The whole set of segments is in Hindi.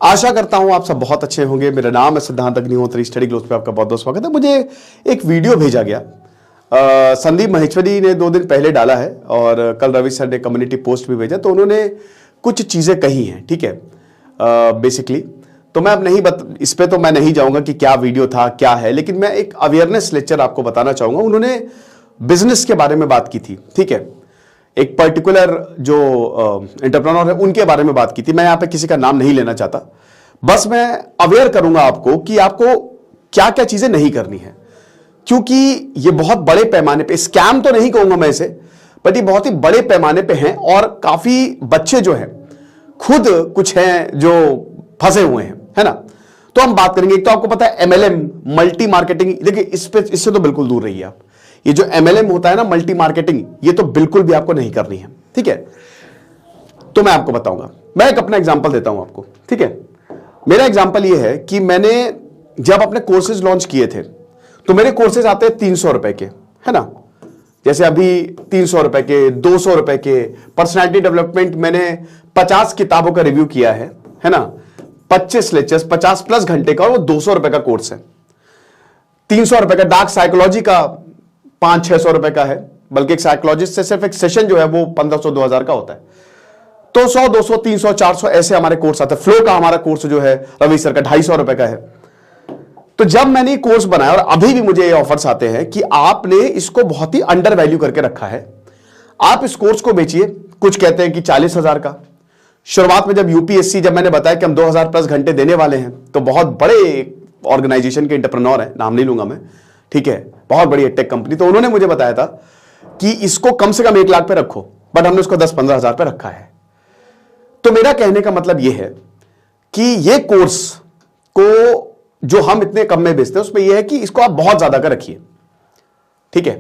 आशा करता हूं आप सब बहुत अच्छे होंगे। मेरा नाम है सिद्धांत अग्निहोत्री, स्टडी ग्लोस पे आपका बहुत बहुत स्वागत है। मुझे एक वीडियो भेजा गया, संदीप महेश्वरी ने 2 दिन पहले डाला है और कल रवि सर ने कम्युनिटी पोस्ट भी भेजा, तो उन्होंने कुछ चीज़ें कही हैं, ठीक है। बेसिकली तो मैं अब इस पे तो मैं नहीं जाऊंगा कि क्या वीडियो था क्या है, लेकिन मैं एक अवेयरनेस लेक्चर आपको बताना चाहूंगा। उन्होंने बिजनेस के बारे में बात की थी, ठीक है। एक पर्टिकुलर जो एंटरप्रेन्योर है उनके बारे में बात की थी। मैं यहां पे किसी का नाम नहीं लेना चाहता, बस मैं अवेयर करूंगा आपको कि आपको क्या क्या चीजें नहीं करनी है, क्योंकि ये बहुत बड़े पैमाने पे, स्कैम तो नहीं कहूंगा मैं इसे, बट ये बहुत ही बड़े पैमाने पे हैं और काफी बच्चे जो हैं खुद कुछ हैं जो फंसे हुए हैं, है ना। तो हम बात करेंगे। एक तो आपको पता है MLM, मल्टी मार्केटिंग, देखिए इससे तो बिल्कुल दूर रहिए आप। ये जो MLM होता है ना, मल्टी मार्केटिंग, ये तो बिल्कुल भी आपको नहीं करनी है, ठीक है। तो मैं आपको बताऊंगा, मैं एक अपना एग्जांपल देता हूं आपको, ठीक है। मेरा एग्जांपल ये है कि मैंने जब अपने कोर्सेज लॉन्च किए थे तो मेरे कोर्सेज आते हैं 300 रुपए के, है ना। जैसे अभी 300 रुपए के, 200 रुपए के। पर्सनैलिटी डेवलपमेंट मैंने 50 किताबों का रिव्यू किया है ना। 25 लेक्चर्स, 50+ घंटे का, और वो 200 रुपए का कोर्स है। 300 रुपए का डार्क साइकोलॉजी का 500-600 रुपए का है, बल्कि एक साइकोलॉजिस्ट से सिर्फ एक सेशन जो है वो 1500-2000 का होता है। तो 100, 200, 300, 400 ऐसे हमारे कोर्स आते हैं। फ्लो का हमारा कोर्स जो है रवि सर का 250 रुपए का है। तो जब मैंने कोर्स बनाया, और अभी भी मुझे ये ऑफर्स आते हैं कि आपने इसको बहुत ही अंडर वैल्यू करके रखा है, आप इस कोर्स को बेचिए। कुछ कहते हैं कि 40,000 का। शुरुआत में जब यूपीएससी, जब मैंने बताया कि हम 2000+ घंटे देने वाले हैं, तो बहुत बड़े ऑर्गेनाइजेशन के एंटरप्रेन्योर है, नाम नहीं लूंगा मैं, ठीक है, बहुत बड़ी टेक कंपनी, तो उन्होंने मुझे बताया था कि इसको कम से कम 1 लाख पे रखो, बट हमने उसको 10-15 हजार पे रखा है। तो मेरा कहने का मतलब यह है कि ये कोर्स को जो हम इतने कम में बेचते हैं, उसमें यह है कि इसको आप बहुत ज्यादा का रखिए, ठीक है।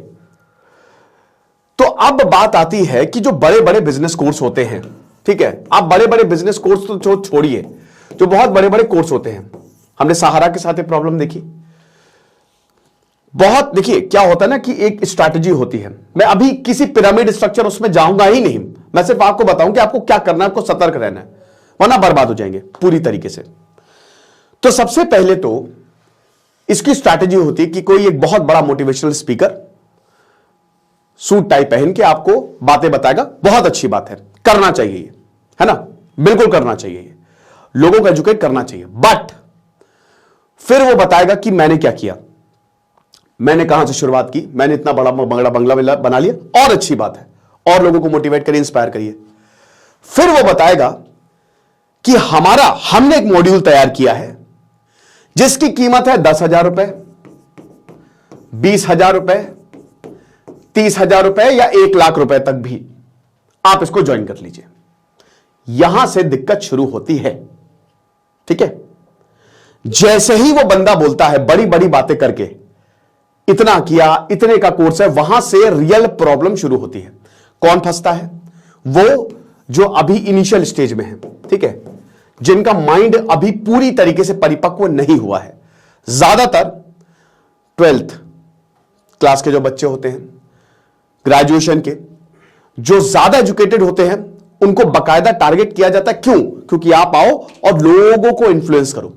तो अब बात आती है कि जो बड़े बड़े बिजनेस कोर्स होते हैं, ठीक है, आप बड़े बड़े बिजनेस कोर्स तो छोड़िए, जो बहुत बड़े बड़े कोर्स होते हैं, हमने सहारा के साथ एक प्रॉब्लम देखी। बहुत, देखिए क्या होता है ना कि एक स्ट्रैटेजी होती है। मैं अभी किसी पिरामिड स्ट्रक्चर उसमें जाऊंगा ही नहीं, मैं सिर्फ आपको बताऊं कि आपको क्या करना है, आपको सतर्क रहना है, वरना बर्बाद हो जाएंगे पूरी तरीके से। तो सबसे पहले तो इसकी स्ट्रैटेजी होती है कि कोई एक बहुत बड़ा मोटिवेशनल स्पीकर सूट टाई पहन के आपको बातें बताएगा। बहुत अच्छी बात है, करना चाहिए, है ना, बिल्कुल करना चाहिए, लोगों को एजुकेट करना चाहिए। बट फिर वो बताएगा कि मैंने क्या किया, मैंने कहां से शुरुआत की, मैंने इतना बड़ा बंगला बना लिया, और अच्छी बात है, और लोगों को मोटिवेट करिए, इंस्पायर करिए। फिर वो बताएगा कि हमने एक मॉड्यूल तैयार किया है जिसकी कीमत है 10,000 रुपए, 20,000 रुपए, 30,000 रुपए, या 1 लाख रुपए तक भी आप इसको ज्वाइन कर लीजिए। यहां से दिक्कत शुरू होती है, ठीक है। जैसे ही वो बंदा बोलता है बड़ी बड़ी बातें करके, इतना किया, इतने का कोर्स है, वहां से रियल प्रॉब्लम शुरू होती है। कौन फंसता है? वो जो अभी इनिशियल स्टेज में है, ठीक है, जिनका माइंड अभी पूरी तरीके से परिपक्व नहीं हुआ है। ज्यादातर 12th क्लास के जो बच्चे होते हैं, ग्रेजुएशन के, जो ज्यादा एजुकेटेड होते हैं, उनको बकायदा टारगेट किया जाता है। क्यों? क्योंकि आप आओ और लोगों को इन्फ्लुएंस करो।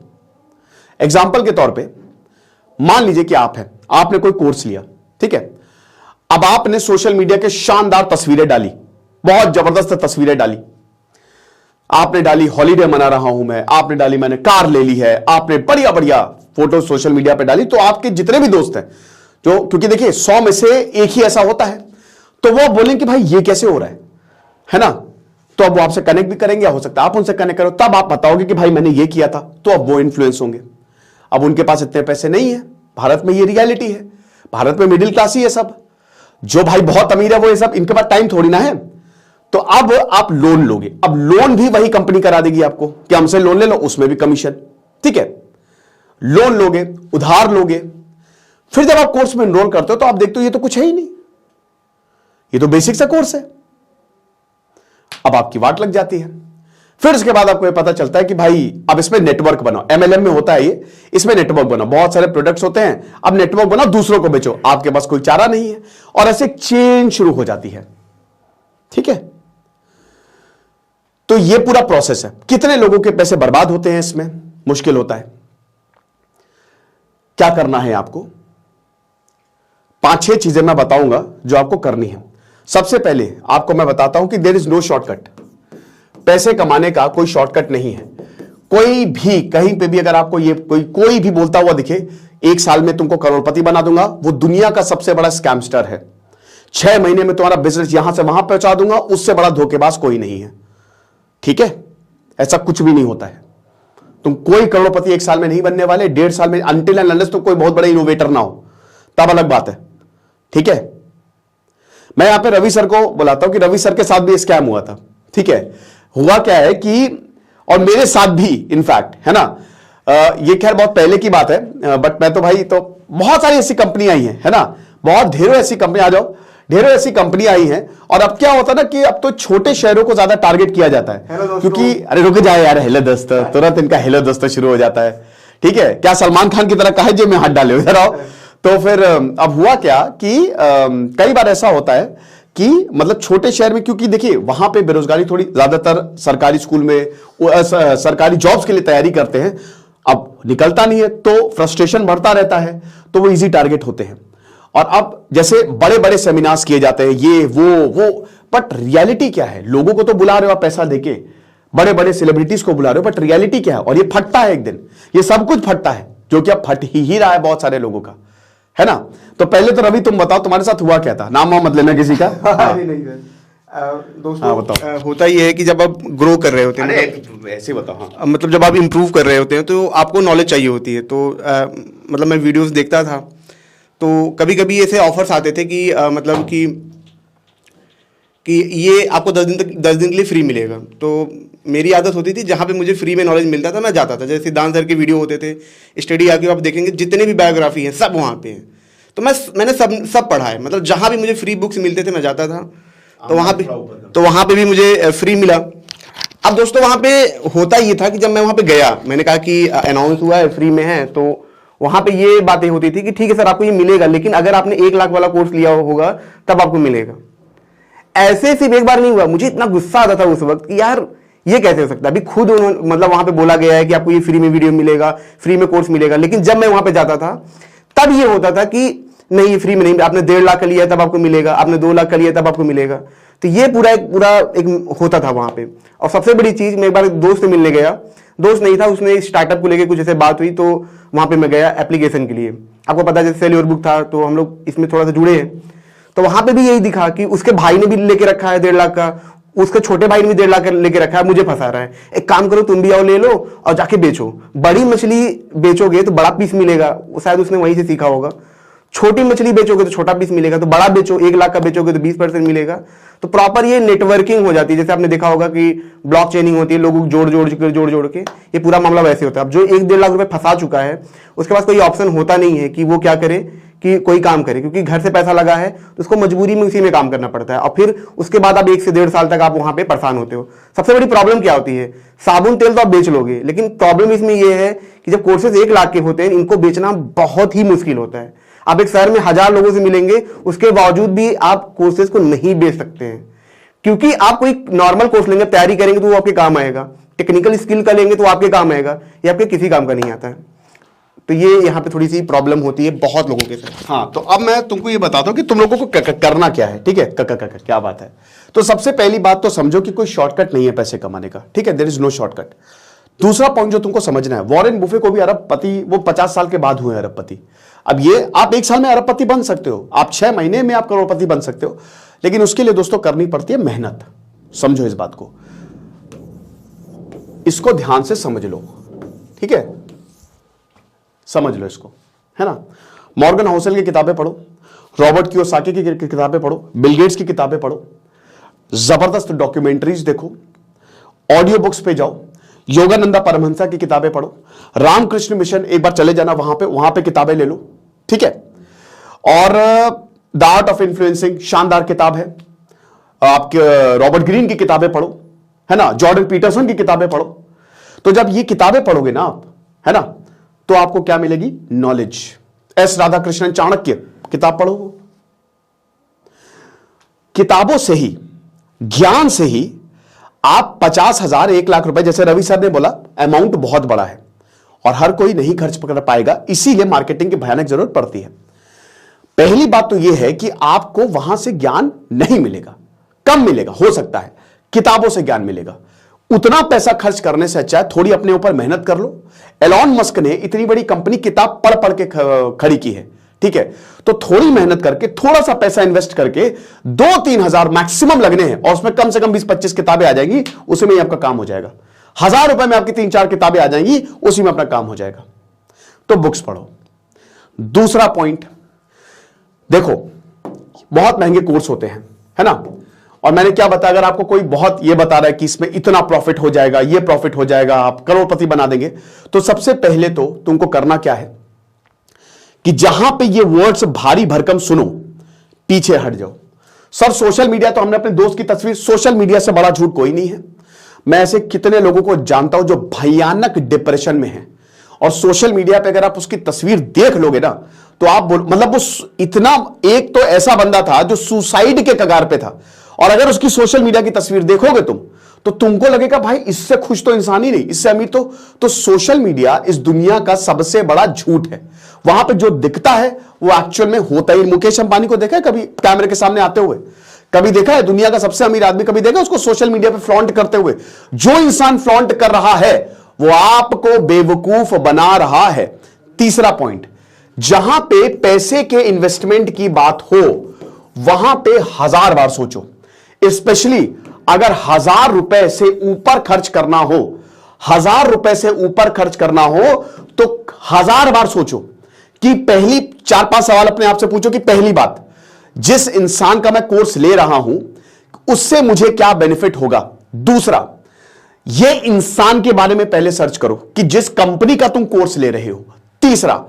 एग्जाम्पल के तौर पे मान लीजिए कि आपने कोई कोर्स लिया, ठीक है। अब आपने सोशल मीडिया के शानदार तस्वीरें डाली, बहुत जबरदस्त तस्वीरें डाली, आपने डाली हॉलीडे मना रहा हूं मैं, आपने डाली मैंने कार ले ली है, आपने बढ़िया बढ़िया फोटो सोशल मीडिया पे डाली। तो आपके जितने भी दोस्त हैं, जो, क्योंकि देखिए 100 में से एक ही ऐसा होता है, तो वो बोलेंगे कि भाई ये कैसे हो रहा है ना। तो अब वो आपसे कनेक्ट भी करेंगे, हो सकता है आप उनसे कनेक्ट करो, तब आप बताओगे कि भाई मैंने ये किया था, तो अब वो इन्फ्लुएंस होंगे। अब उनके पास इतने पैसे नहीं है, भारत में ये रियलिटी है, भारत में मिडिल क्लास ही है सब। जो भाई बहुत अमीर है वो ये सब, इनके पास टाइम थोड़ी ना है। तो अब आप लोन लोगे, अब लोन भी वही कंपनी करा देगी आपको कि हमसे लोन ले लो, उसमें भी कमीशन, ठीक है। लोन लोगे, उधार लोगे, फिर जब आप कोर्स में एनरोल करते हो तो आप देखते हो ये तो कुछ है ही नहीं, ये तो बेसिक सा कोर्स है। अब आपकी वाट लग जाती है। फिर उसके बाद आपको ये पता चलता है कि भाई अब इसमें नेटवर्क बनाओ। MLM में होता है ये, इसमें नेटवर्क बनाओ, बहुत सारे प्रोडक्ट्स होते हैं, अब नेटवर्क बनाओ, दूसरों को बेचो, आपके पास कोई चारा नहीं है, और ऐसे चेन शुरू हो जाती है, ठीक है। तो ये पूरा प्रोसेस है। कितने लोगों के पैसे बर्बाद होते हैं इसमें, मुश्किल होता है। क्या करना है आपको, 5-6 चीजें मैं बताऊंगा जो आपको करनी है। सबसे पहले आपको मैं बताता हूं कि देयर इज नो शॉर्टकट। पैसे कमाने का कोई शॉर्टकट नहीं है। कोई भी कहीं पे भी अगर आपको ये कोई भी बोलता हुआ दिखे 1 साल में तुमको करोड़पति बना दूंगा, वो दुनिया का सबसे बड़ा स्कैमस्टर है। 6 महीने में तुम्हारा बिजनेस यहां से वहां पहुंचा दूंगा, उससे बड़ा धोखेबाज कोई नहीं है। ठीक है, ऐसा कुछ भी नहीं होता है। तुम कोई करोड़पति 1 साल में नहीं बनने वाले, 1.5 साल में, अनटिल एंड अनलेस तुम कोई बहुत बड़ा इनोवेटर ना हो, तब अलग बात है। ठीक है, मैं यहां पे रवि सर को बुलाता हूं कि रवि सर के साथ भी स्कैम हुआ था। ठीक है, हुआ क्या है कि, और मेरे साथ भी इनफैक्ट, है ना, ये खैर बहुत पहले की बात है, बट मैं तो भाई, तो बहुत सारी ऐसी कंपनी आई हैं, है ना, बहुत ढेरों ऐसी कंपनी, आ जाओ, ढेरों ऐसी कंपनी आई हैं। और अब क्या होता है ना कि अब तो छोटे शहरों को ज्यादा टारगेट किया जाता है, क्योंकि अरे रुक जाए यार, हेलो दोस्तों, तुरंत इनका हेलो दोस्तों शुरू हो जाता है। ठीक है, क्या सलमान खान की तरह कहा जेब में हाथ डाले इधर आओ। तो फिर अब हुआ क्या कि कई बार ऐसा होता है कि मतलब छोटे शहर में, क्योंकि देखिए वहां पे बेरोजगारी थोड़ी, ज्यादातर सरकारी स्कूल में सरकारी जॉब्स के लिए तैयारी करते हैं, अब निकलता नहीं है तो फ्रस्ट्रेशन बढ़ता रहता है, तो वो इजी टारगेट होते हैं। और अब जैसे बड़े बड़े सेमिनार्स किए जाते हैं, ये वो, बट रियलिटी क्या है? लोगों को तो बुला रहे हो आप पैसा देके, बड़े बड़े सेलिब्रिटीज को बुला रहे हो, बट रियलिटी क्या है? और ये फटता है एक दिन, ये सब कुछ फटता है, जो कि अब फट ही रहा है बहुत सारे लोगों का, है ना। तो पहले तो रवि तुम बताओ, तुम्हारे साथ हुआ क्या था? नाम मत लेना किसी का। नहीं सर, दोस्तों होता ये है कि जब आप ग्रो कर रहे होते हैं, ऐसे बताओ। हाँ, मतलब जब आप इम्प्रूव कर रहे होते हैं तो आपको नॉलेज चाहिए होती है। तो मतलब मैं वीडियोस देखता था, तो कभी कभी ऐसे ऑफर्स आते थे कि मतलब कि ये आपको 10 दिन के लिए फ्री मिलेगा। तो मेरी आदत होती थी, जहाँ पे मुझे फ्री में नॉलेज मिलता था मैं जाता था। जैसे सिद्धांत सर के वीडियो होते थे, स्टडी आके आप देखेंगे जितने भी बायोग्राफी हैं सब वहाँ पे हैं। तो मैंने सब पढ़ा है, मतलब जहाँ भी मुझे फ्री बुक्स मिलते थे मैं जाता था। तो वहाँ पे भी मुझे फ्री मिला। अब दोस्तों वहाँ पे होता ये था कि जब मैं वहाँ पे गया, मैंने कहा कि अनाउंस हुआ है फ्री में है, तो वहाँ पे ये बातें होती थी कि ठीक है सर आपको ये मिलेगा, लेकिन अगर आपने 1 लाख वाला कोर्स लिया होगा तब आपको मिलेगा। ऐसे सिर्फ एक बार नहीं हुआ, मुझे इतना गुस्सा आता था उस वक्त कि यार ये कैसे हो सकता है। अभी खुद उन्होंने मतलब वहां पे बोला गया है कि आपको ये फ्री में वीडियो मिलेगा, फ्री में कोर्स मिलेगा, लेकिन जब मैं वहां पे जाता था तब ये होता था कि नहीं ये फ्री में नहीं, आपने 1.5 लाख का लिया तब आपको मिलेगा, आपने 2 लाख का लिया तब आपको मिलेगा। तो ये पूरा एक होता था वहां पे। और सबसे बड़ी चीज, मैं एक बार दोस्त से मिलने गया, दोस्त नहीं था, उसने स्टार्टअप को लेकर कुछ ऐसे बात हुई, तो वहां पे मैं गया एप्लीकेशन के लिए। आपको पता है जैसे सेल योर बुक था, तो हम लोग इसमें थोड़ा सा जुड़े हैं। तो वहां पे भी यही दिखा कि उसके भाई ने भी लेके रखा है 1.5 लाख का, उसके छोटे भाई ने भी 1.5 लाख लेके रखा है, मुझे फंसा रहा है। एक काम करो तुम भी आओ, ले लो और जाके बेचो। बड़ी मछली बेचोगे तो बड़ा पीस मिलेगा, शायद उसने वहीं से सीखा होगा। छोटी मछली बेचोगे तो छोटा पीस मिलेगा, तो बड़ा बेचो, 1 लाख का बेचोगे तो 20% मिलेगा। तो प्रॉपर ये नेटवर्किंग हो जाती है। जैसे आपने देखा होगा कि ब्लॉक चेनिंग होती है, लोगों जोड़ जोड़ के ये पूरा मामला वैसे होता है। अब जो 1-1.5 लाख रुपए फंसा चुका है, उसके पास कोई ऑप्शन होता नहीं है कि वो क्या करे, कि कोई काम करे, क्योंकि घर से पैसा लगा है तो उसको मजबूरी में उसी में काम करना पड़ता है। और फिर उसके बाद आप 1 से 1.5 साल तक आप वहां पे परेशान होते हो। सबसे बड़ी प्रॉब्लम क्या होती है, साबुन तेल तो आप बेच लोगे, लेकिन प्रॉब्लम इसमें यह है कि जब कोर्सेज 1 लाख के होते हैं, इनको बेचना बहुत ही मुश्किल होता है। आप एक शहर में 1000 लोगों से मिलेंगे, उसके बावजूद भी आप कोर्सेज को नहीं बेच सकते हैं, क्योंकि आप कोई नॉर्मल कोर्स लेंगे, तैयारी करेंगे तो वो आपके काम आएगा, टेक्निकल स्किल का लेंगे तो आपके काम आएगा, ये आपके किसी काम का नहीं आता है। तो ये यहाँ पे थोड़ी सी प्रॉब्लम होती है बहुत लोगों के साथ। हाँ, तो अब मैं तुमको ये बताता हूं कि तुम लोगों को करना क्या है। ठीक है, क्या बात है। तो सबसे पहली बात तो समझो कि कोई शॉर्टकट नहीं है पैसे कमाने का। ठीक है, देयर इज नो शॉर्टकट। दूसरा पॉइंट जो तुमको समझना है, वॉरेन बुफे को भी अरबपति वो 50 साल के बाद हुए अरबपति। अब ये आप 1 साल में अरबपति बन सकते हो, आप 6 महीने में आप करोड़पति बन सकते हो, लेकिन उसके लिए दोस्तों करनी पड़ती है मेहनत। समझो इस बात को, इसको ध्यान से समझ लो। ठीक है, समझ लो इसको, है ना। मॉर्गन हाउसल की किताबें पढ़ो, रॉबर्ट कियोसाकी की किताबें पढ़ो, बिल गेट्स की किताबें पढ़ो, जबरदस्त डॉक्यूमेंट्रीज देखो, ऑडियो बुक्स पे जाओ, योगानंदा परमहंसा की किताबें पढ़ो, रामकृष्ण मिशन एक बार चले जाना वहां पे किताबें ले लो। ठीक है, और द आर्ट ऑफ इन्फ्लुएंसिंग शानदार किताब है। आपके रॉबर्ट ग्रीन की किताबें पढ़ो, है ना, जॉर्डन पीटरसन की किताबें पढ़ो। तो जब ये किताबें पढ़ोगे ना आप, है ना, तो आपको क्या मिलेगी, नॉलेज। एस राधाकृष्णन चाणक्य किताब पढ़ो, किताबों से ही, ज्ञान से ही आप 50,000 1 लाख रुपए, जैसे रवि सर ने बोला, अमाउंट बहुत बड़ा है और हर कोई नहीं खर्च कर पाएगा, इसीलिए मार्केटिंग की भयानक जरूरत पड़ती है। पहली बात तो यह है कि आपको वहां से ज्ञान नहीं मिलेगा, कम मिलेगा, हो सकता है किताबों से ज्ञान मिलेगा। उतना पैसा खर्च करने से अच्छा है थोड़ी अपने ऊपर मेहनत कर लो। एलॉन मस्क ने इतनी बड़ी कंपनी किताब पढ़ पढ़ के खड़ी की है, ठीक है, तो थोड़ी मेहनत करके थोड़ा सा पैसा इन्वेस्ट करके 2-3 हजार मैक्सिमम लगने हैं और उसमें कम से कम 20-25 किताबें आ जाएंगी, उसी में ही आपका काम हो जाएगा। 1000 रुपए में आपकी 3-4 किताबें आ जाएंगी, उसी में अपना काम हो जाएगा। तो बुक्स पढ़ो। दूसरा पॉइंट देखो, बहुत महंगे कोर्स होते हैं, है ना, और मैंने क्या बताया, अगर आपको कोई बहुत ये बता रहा है कि इसमें इतना प्रॉफिट हो जाएगा, ये प्रॉफिट हो जाएगा, आप करोड़पति बना देंगे, तो सबसे पहले तो तुमको करना क्या है कि जहां पे ये वर्ड्स भारी भरकम सुनो, पीछे हट जाओ। सर सोशल मीडिया, तो हमने अपने दोस्त की तस्वीर, सोशल मीडिया से बड़ा झूठ कोई नहीं है। मैं ऐसे कितने लोगों को जानता हूं जो भयानक डिप्रेशन में है, और सोशल मीडिया पे अगर आप उसकी तस्वीर देख लोगे ना, तो आप मतलब वो इतना, एक तो ऐसा बंदा था जो सुसाइड के कगार पे था, और अगर उसकी सोशल मीडिया की तस्वीर देखोगे तुम, तो तुमको लगेगा भाई इससे खुश तो इंसान ही नहीं, इससे अमीर तो सोशल मीडिया इस दुनिया का सबसे बड़ा झूठ है। वहां पे जो दिखता है वो एक्चुअल में होता ही। मुकेश अंबानी को देखा है कभी कैमरे के सामने आते हुए? कभी देखा है? दुनिया का सबसे अमीर आदमी कभी देखा उसको सोशल मीडिया पे फ्लॉन्ट करते हुए? जो इंसान फ्लॉन्ट कर रहा है वो आपको बेवकूफ बना रहा है। तीसरा पॉइंट, जहां पे पैसे के इन्वेस्टमेंट की बात हो वहां पे 1000 बार सोचो। स्पेशली अगर 1000 रुपए से ऊपर खर्च करना हो, 1000 रुपए से ऊपर खर्च करना हो, तो 1000 बार सोचो कि पहली 4-5 सवाल अपने आप से पूछो कि पहली बात, जिस इंसान का मैं कोर्स ले रहा हूं उससे मुझे क्या बेनिफिट होगा। दूसरा, यह इंसान के बारे में पहले सर्च करो कि जिस कंपनी का तुम कोर्स ले रहे हो। तीसरा,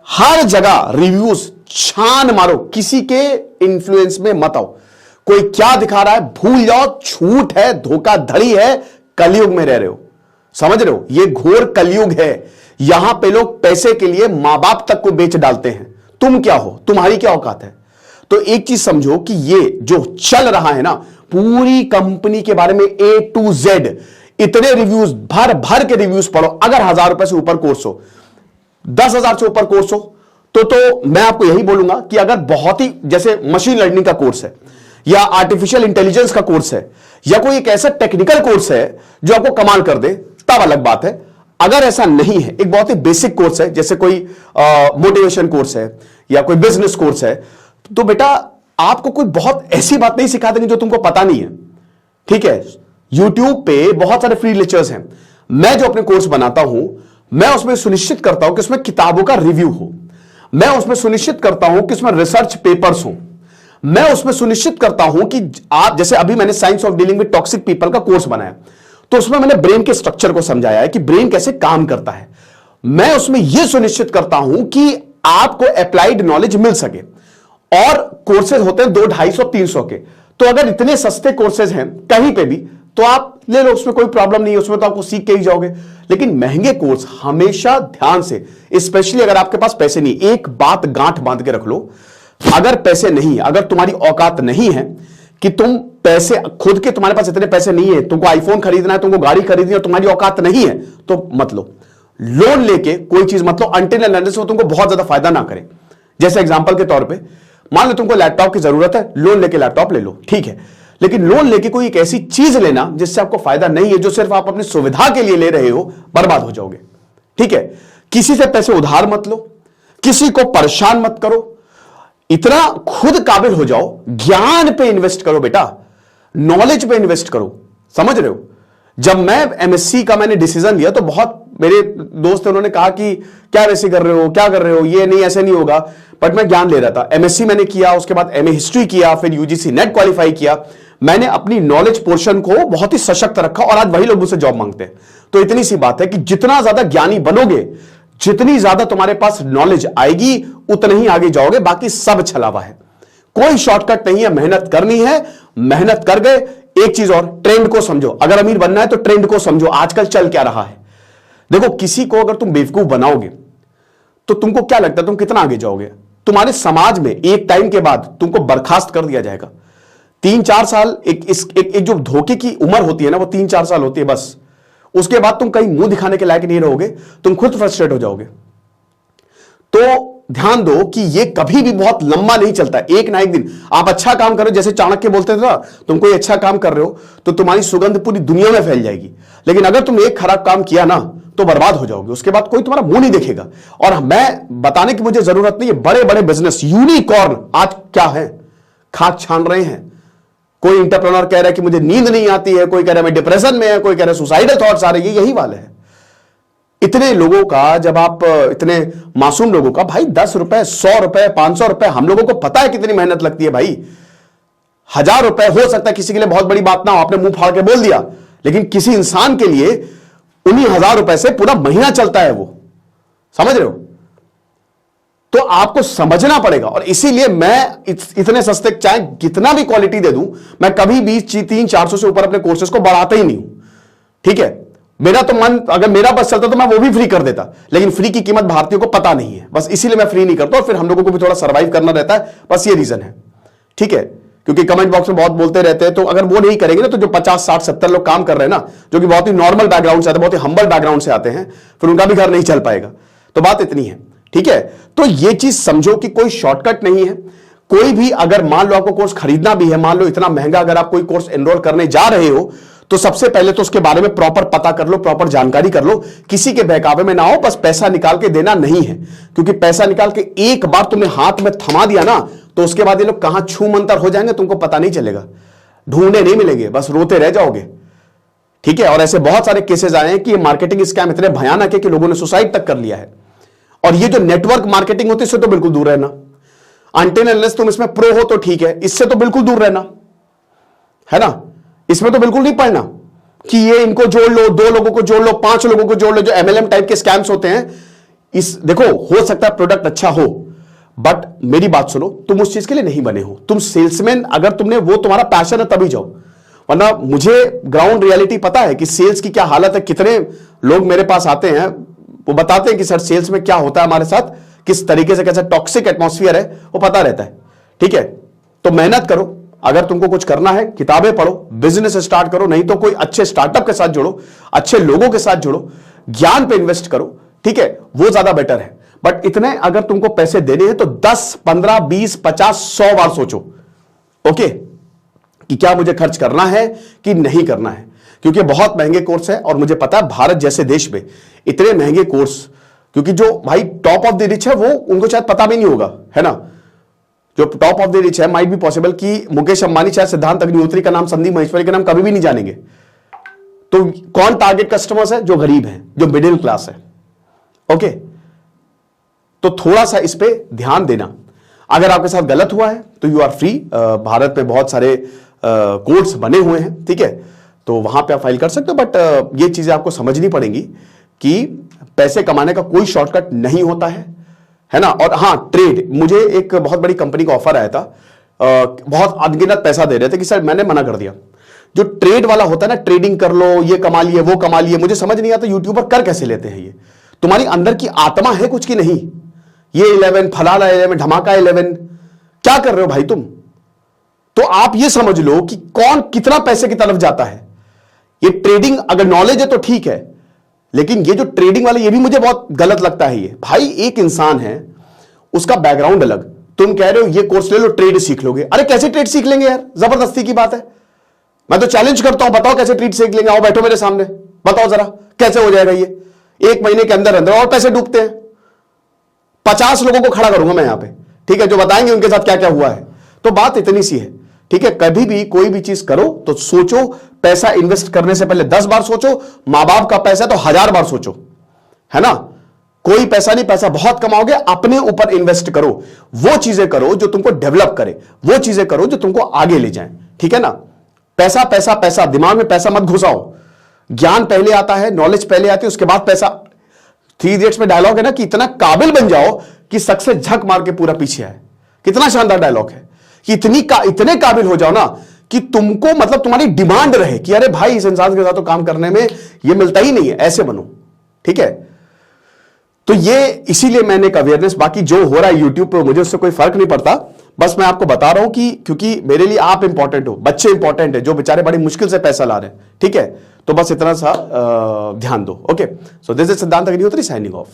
हर जगह रिव्यूज छान मारो, किसी के इन्फ्लुएंस में मत आओ। कोई क्या दिखा रहा है भूल जाओ, झूठ है, धोखाधड़ी है, कलयुग में रह रहे हो, समझ रहे हो? ये घोर कलयुग है। यहां पे लोग पैसे के लिए मां बाप तक को बेच डालते हैं। तुम क्या हो, तुम्हारी क्या औकात है? तो एक चीज समझो कि ये जो चल रहा है ना, पूरी कंपनी के बारे में A to Z इतने रिव्यूज, भर भर के रिव्यूज पढ़ो। अगर 1000 रुपए से ऊपर कोर्स हो, 10,000 से ऊपर कोर्स हो, तो मैं आपको यही बोलूंगा कि अगर बहुत ही, जैसे मशीन लर्निंग का कोर्स है या आर्टिफिशियल इंटेलिजेंस का कोर्स है या कोई एक ऐसा टेक्निकल कोर्स है जो आपको कमाल कर दे, तब अलग बात है। अगर ऐसा नहीं है, एक बहुत ही बेसिक कोर्स है, जैसे कोई मोटिवेशन कोर्स है या कोई बिजनेस कोर्स है, तो बेटा आपको कोई बहुत ऐसी बात नहीं सिखा देंगे जो तुमको पता नहीं है, ठीक है? यूट्यूब पे बहुत सारे फ्री लेक्चर्स हैं। मैं जो अपने कोर्स बनाता हूं, मैं उसमें सुनिश्चित करता हूं कि उसमें किताबों का रिव्यू हो, मैं उसमें सुनिश्चित करता हूं कि उसमें रिसर्च पेपर्स हो, मैं उसमें सुनिश्चित करता हूं कि आप, जैसे अभी मैंने science of dealing with toxic people का कोर्स बनाया, तो उसमें मैंने ब्रेन के स्ट्रक्चर को समझाया है कि ब्रेन कैसे काम करता है। मैं उसमें यह सुनिश्चित करता हूं कि आपको अप्लाइड नॉलेज मिल सके। और कोर्सेज होते हैं 200, 250, 300 के, तो अगर इतने सस्ते कोर्सेज हैं कहीं पे भी, तो आप ले लो, उसमें कोई प्रॉब्लम नहीं है, उसमें तो आपको सीख के ही जाओगे। लेकिन महंगे कोर्स हमेशा ध्यान से, स्पेशली अगर आपके पास पैसे नहीं, एक बात गांठ बांध के रख लो, अगर पैसे नहीं, अगर तुम्हारी औकात नहीं है कि तुम पैसे खुद के, तुम्हारे पास इतने पैसे नहीं है, तुमको आईफोन खरीदना है, तुमको गाड़ी खरीदनी है, तुम्हारी औकात नहीं है, तो मत लो। लोन लेके कोई चीज मत लो अनटिल एंड अनलेस वो तुमको बहुत ज्यादा फायदा ना करे। जैसे एग्जांपल के तौर पे, मान लो तुमको लैपटॉप की जरूरत है, लोन लेके लैपटॉप ले लो, ठीक है, लेकिन लोन लेके कोई एक ऐसी चीज लेना जिससे आपको फायदा नहीं है, जो सिर्फ आप अपनी सुविधा के लिए ले रहे हो, बर्बाद हो जाओगे, ठीक है? किसी से पैसे उधार मत लो, किसी को परेशान मत करो, इतना खुद काबिल हो जाओ, ज्ञान पे इन्वेस्ट करो बेटा, नॉलेज पे इन्वेस्ट करो, समझ रहे हो? जब मैं एमएससी का मैंने डिसीजन लिया तो बहुत मेरे दोस्त उन्होंने कहा कि क्या एमएससी कर रहे हो, क्या कर रहे हो, ये नहीं, ऐसे नहीं होगा, बट मैं ज्ञान ले रहा था। एमएससी मैंने किया, उसके बाद एमए हिस्ट्री किया, फिर यूजीसी नेट क्वालिफाई किया। मैंने अपनी नॉलेज पोर्शन को बहुत ही सशक्त रखा और आज वही लोग मुझसे जॉब मांगते हैं। तो इतनी सी बात है कि जितना ज्यादा ज्ञानी बनोगे, जितनी ज्यादा तुम्हारे पास नॉलेज आएगी, उतने ही आगे जाओगे। बाकी सब छलावा है, कोई शॉर्टकट नहीं है, मेहनत करनी है, मेहनत कर गए। एक चीज और, ट्रेंड को समझो। अगर अमीर बनना है तो ट्रेंड को समझो, आजकल चल क्या रहा है। देखो, किसी को अगर तुम बेवकूफ बनाओगे तो तुमको क्या लगता है तुम कितना आगे जाओगे? तुम्हारे समाज में एक टाइम के बाद तुमको बर्खास्त कर दिया जाएगा। 3-4 साल एक जो धोखे की उम्र होती है ना, वो 3-4 साल होती है बस। उसके बाद तुम कहीं मुंह दिखाने के लायक नहीं रहोगे, तुम खुद फ्रस्ट्रेट हो जाओगे। तो ध्यान दो कि ये कभी भी बहुत लंबा नहीं चलता। एक ना एक दिन आप अच्छा काम करो, जैसे चाणक्य बोलते थे ना, तुम कोई अच्छा काम कर रहे हो तो तुम्हारी सुगंध पूरी दुनिया में फैल जाएगी, लेकिन अगर तुम एक खराब काम किया ना तो बर्बाद हो जाओगे। उसके बाद कोई तुम्हारा मुंह नहीं देखेगा। और मैं बताने की मुझे जरूरत नहीं है, बड़े बड़े बिजनेस यूनिकॉर्न आज क्या है, खाक छान रहे हैं। कोई इंटरप्रेन्योर कह रहा है कि मुझे नींद नहीं आती है, कोई कह रहा है मैं डिप्रेशन में है, कोई कह रहा है सुसाइडल थॉट्स आ रहे हैं। यही वाले है इतने लोगों का। जब आप इतने मासूम लोगों का, भाई 10 रुपए, 100 रुपए, 500 रुपए, हम लोगों को पता है कितनी मेहनत लगती है भाई। 1000 रुपए हो सकता है किसी के लिए बहुत बड़ी बात ना हो, आपने मुंह फाड़ के बोल दिया, लेकिन किसी इंसान के लिए उन्हीं 1000 रुपए से पूरा महीना चलता है। वो समझ रहे हो? तो आपको समझना पड़ेगा। और इसीलिए मैं इतने सस्ते, चाहे कितना भी क्वालिटी दे दूं, मैं कभी भी 300-400 से ऊपर अपने कोर्सेज को बढ़ाता ही नहीं हूं। ठीक है, मेरा तो मन, अगर मेरा बस चलता तो मैं वो भी फ्री कर देता, लेकिन फ्री की कीमत भारतीयों को पता नहीं है, बस इसीलिए मैं फ्री नहीं करता। और फिर हम लोगों को भी थोड़ा सर्वाइव करना रहता है, बस ये रीजन है। ठीक है, क्योंकि कमेंट बॉक्स में बहुत बोलते रहते हैं, तो अगर वो नहीं करेंगे ना, तो जो 50, 60, 70 लोग काम कर रहे हैं ना, जो कि बहुत ही नॉर्मल बैकग्राउंड से आते हैं, बहुत ही हम्बल बैकग्राउंड से आते हैं, फिर उनका भी घर नहीं चल पाएगा। तो बात इतनी है। ठीक है, तो ये चीज समझो कि कोई शॉर्टकट नहीं है। कोई भी, अगर मान लो आपको कोर्स खरीदना भी है, मान लो इतना महंगा, अगर आप कोई कोर्स एनरोल करने जा रहे हो, तो सबसे पहले तो उसके बारे में प्रॉपर पता कर लो, प्रॉपर जानकारी कर लो। किसी के बहकावे में ना हो, बस पैसा निकाल के देना नहीं है, क्योंकि पैसा निकाल के एक बार तुमने हाथ में थमा दिया ना, तो उसके बाद ये लोग कहां छू मंतर हो जाएंगे तुमको पता नहीं चलेगा, ढूंढने नहीं मिलेंगे, बस रोते रह जाओगे। ठीक है, और ऐसे बहुत सारे केसेस आए हैं कि मार्केटिंग स्कैम इतने भयानक है कि लोगों ने सुसाइड तक कर लिया है। और ये जो नेटवर्क मार्केटिंग होती है, इससे तो बिल्कुल दूर रहना। अनटिल अनलेस तुम इसमें प्रो हो तो ठीक है, इससे तो बिल्कुल दूर रहना, है ना। इसमें तो बिल्कुल नहीं पढ़ना कि ये इनको जोड़ लो, 2 लोगों को जोड़ लो, 5 लोगों को जोड़ लो, जो MLM टाइप के स्कैम्स होते हैं। इस देखो, हो सकता है प्रोडक्ट अच्छा हो, बट मेरी बात सुनो, तुम उस चीज के लिए नहीं बने हो। तुम सेल्समैन, अगर तुमने, वो तुम्हारा पैशन है तभी जाओ, वरना मुझे ग्राउंड रियलिटी पता है कि सेल्स की क्या हालत है। कितने लोग मेरे पास आते हैं, वो बताते हैं कि सर सेल्स में क्या होता है हमारे साथ, किस तरीके से, कैसा टॉक्सिक एटमॉस्फेयर है, वो पता रहता है। ठीक है, तो मेहनत करो। अगर तुमको कुछ करना है, किताबें पढ़ो, बिजनेस स्टार्ट करो, नहीं तो कोई अच्छे स्टार्टअप के साथ जुड़ो, अच्छे लोगों के साथ जुड़ो, ज्ञान पे इन्वेस्ट करो। ठीक है, वो ज्यादा बेटर है। बट इतने अगर तुमको पैसे देने हैं तो 10, 15, 20, 50, 100 बार सोचो, ओके, कि क्या मुझे खर्च करना है कि नहीं करना है। क्योंकि बहुत महंगे कोर्स है, और मुझे पता है भारत जैसे देश में इतने महंगे कोर्स, क्योंकि जो भाई टॉप ऑफ द रिच है, वो उनको शायद पता भी नहीं होगा, है ना। जो टॉप ऑफ द रिच है, माइट भी पॉसिबल कि मुकेश अंबानी शायद सिद्धांत अग्निहोत्री का नाम, संदीप महेश्वरी का नाम कभी भी नहीं जानेंगे। तो कौन टारगेट कस्टमर्स है? जो गरीब है, जो मिडिल क्लास है। ओके, तो थोड़ा सा इस पे ध्यान देना। अगर आपके साथ गलत हुआ है तो यू आर फ्री। भारत में बहुत सारे कोर्स बने हुए हैं, ठीक है, तो वहां पे आप फाइल कर सकते हो। बट ये चीजें आपको समझनी पड़ेंगी कि पैसे कमाने का कोई शॉर्टकट नहीं होता है ना। और हाँ, ट्रेड, मुझे एक बहुत बड़ी कंपनी का ऑफर आया था, बहुत अनगिनत पैसा दे रहे थे कि सर मैंने मना कर दिया। जो ट्रेड वाला होता है ना, ट्रेडिंग कर लो, ये कमा लिए, वो कमा लिए, मुझे समझ नहीं आता यूट्यूबर कर कैसे लेते हैं। ये तुम्हारी अंदर की आत्मा है कुछ की नहीं। ये 11 फलाना 11 धमाका 11, क्या कर रहे हो भाई तुम? तो आप ये समझ लो कि कौन कितना पैसे की तरफ जाता है। ये ट्रेडिंग अगर नॉलेज है तो ठीक है, लेकिन ये जो ट्रेडिंग वाले, ये भी मुझे बहुत गलत लगता है। ये भाई एक इंसान है, उसका बैकग्राउंड अलग, तुम कह रहे हो ये कोर्स ले लो, ट्रेड सीख लोगे। अरे कैसे ट्रेड सीख लेंगे यार, जबरदस्ती की बात है। मैं तो चैलेंज करता हूं, बताओ कैसे ट्रेड सीख लेंगे। आओ बैठो मेरे सामने, बताओ जरा कैसे हो जाएगा ये। 1 महीने के अंदर अंदर और पैसे डूबते हैं। 50 लोगों को खड़ा करूंगा मैं यहां पे, ठीक है, जो बताएंगे उनके साथ क्या क्या हुआ है। तो बात इतनी सी है, ठीक है। कभी भी कोई भी चीज करो तो सोचो, पैसा इन्वेस्ट करने से पहले 10 बार सोचो। मां बाप का पैसा तो 1000 बार सोचो, है ना। कोई पैसा नहीं, पैसा बहुत कमाओगे, अपने ऊपर इन्वेस्ट करो। वो चीजें करो जो तुमको डेवलप करे, वो चीजें करो जो तुमको आगे ले जाए, ठीक है ना। पैसा पैसा पैसा, दिमाग में पैसा मत घुसाओ। ज्ञान पहले आता है, नॉलेज पहले आती है, उसके बाद पैसा। 3 इडियट्स में डायलॉग है ना कि इतना काबिल बन जाओ कि सक्सेस झक मार के पूरा पीछे आए। कितना शानदार डायलॉग है कि इतने काबिल हो जाओ ना कि तुमको, मतलब तुम्हारी डिमांड रहे कि अरे भाई इस इंसान के साथ तो काम करने में ये मिलता ही नहीं है, ऐसे बनो, ठीक है। तो ये इसीलिए मैंने एक अवेयरनेस, बाकी जो हो रहा है यूट्यूब पे मुझे उससे कोई फर्क नहीं पड़ता, बस मैं आपको बता रहा हूं कि क्योंकि मेरे लिए आप इंपॉर्टेंट हो, बच्चे इंपॉर्टेंट है जो बेचारे बड़ी मुश्किल से पैसा ला रहे हैं, ठीक है? तो बस इतना सा ध्यान दो। ओके, सो दिस इज सिद्धांत अग्निहोत्री साइनिंग ऑफ।